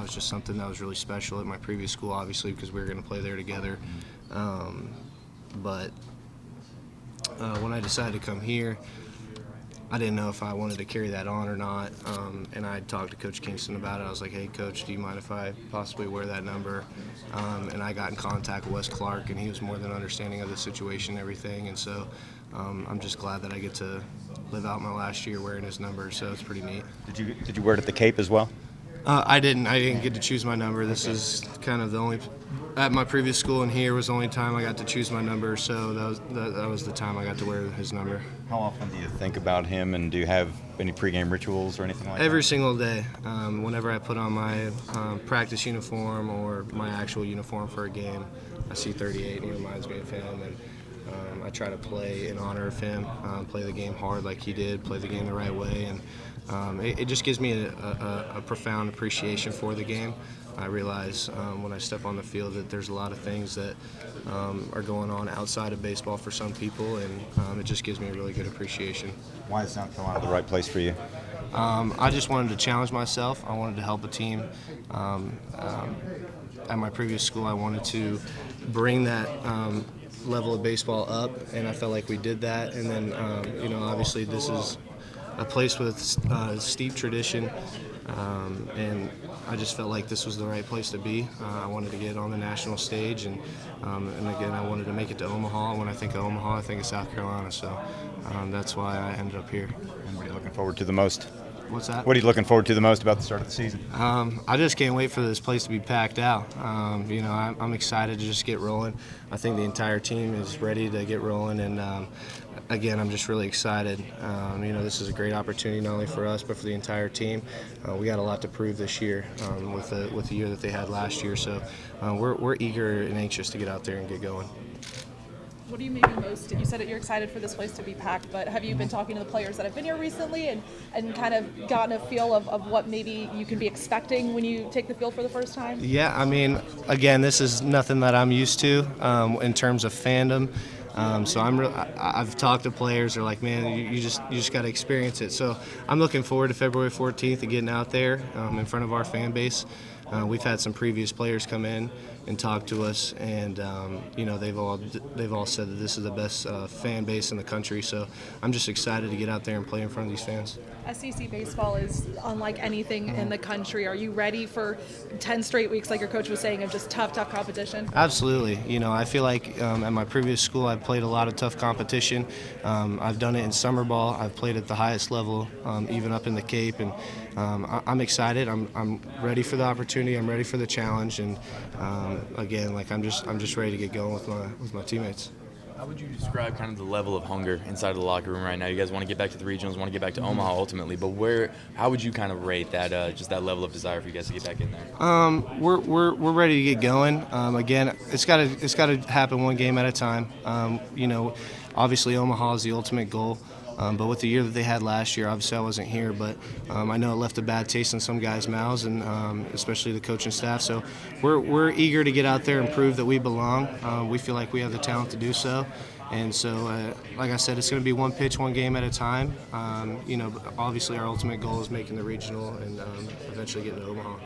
that was just something that was really special at my previous school, obviously, because we were going to play there together. But when I decided to come here, I didn't know if I wanted to carry that on or not, and I talked to Coach Kingston about it. I was like, hey, Coach, do you mind if I possibly wear that number? And I got in contact with Wes Clark, and he was more than understanding of the situation and everything, and so I'm just glad that I get to live out my last year wearing his number, so it's pretty neat. Did you wear it at the Cape as well? I didn't get to choose my number. This is kind of the only, at my previous school and here was the only time I got to choose my number, so that was the time I got to wear his number. How often do you think about him, and do you have any pregame rituals or anything like that? Every single day. Whenever I put on my practice uniform or my actual uniform for a game, I see 38 and he reminds me of him, and I try to play in honor of him, play the game hard like he did, play the game the right way, and it just gives me a profound appreciation for the game. I realize when I step on the field that there's a lot of things that are going on outside of baseball for some people, and it just gives me a really good appreciation. Why is South Carolina the right place for you? I just wanted to challenge myself. I wanted to help a team. At my previous school, I wanted to bring that level of baseball up, and I felt like we did that. And then, obviously this is a place with steep tradition, and I just felt like this was the right place to be. I wanted to get on the national stage, and again, I wanted to make it to Omaha. When I think of Omaha, I think of South Carolina, so that's why I ended up here. And what are you looking forward to the most? What's that? What are you looking forward to the most about the start of the season? I just can't wait for this place to be packed out. I'm excited to just get rolling. I think the entire team is ready to get rolling, and again, I'm just really excited. This is a great opportunity not only for us but for the entire team. We got a lot to prove this year with the year that they had last year, so we're eager and anxious to get out there and get going. What do you maybe most, you said that you're excited for this place to be packed, but have you been talking to the players that have been here recently and kind of gotten a feel of what maybe you can be expecting when you take the field for the first time? Yeah, again, this is nothing that I'm used to in terms of fandom. So I've talked to players. They're like, man, you just got to experience it. So I'm looking forward to February 14th and getting out there in front of our fan base. We've had some previous players come in and talk to us, and they've all said that this is the best fan base in the country. So I'm just excited to get out there and play in front of these fans. SEC baseball is unlike anything in the country. Are you ready for 10 straight weeks, like your coach was saying, of just tough competition? Absolutely. I feel like at my previous school I've played a lot of tough competition. I've done it in summer ball. I've played at the highest level, even up in the Cape, and I'm excited. I'm ready for the opportunity. I'm ready for the challenge, and again, I'm just ready to get going with my teammates. How would you describe kind of the level of hunger inside of the locker room right now? You guys want to get back to the regionals, want to get back to Omaha ultimately, but how would you kind of rate that, just that level of desire for you guys to get back in there? We're ready to get going. Again, it's got to happen one game at a time. Obviously Omaha is the ultimate goal. But with the year that they had last year, obviously I wasn't here, but I know it left a bad taste in some guys' mouths, and especially the coaching staff. So we're eager to get out there and prove that we belong. We feel like we have the talent to do so. And so, like I said, it's going to be one pitch, one game at a time. Obviously our ultimate goal is making the regional and eventually getting to Omaha.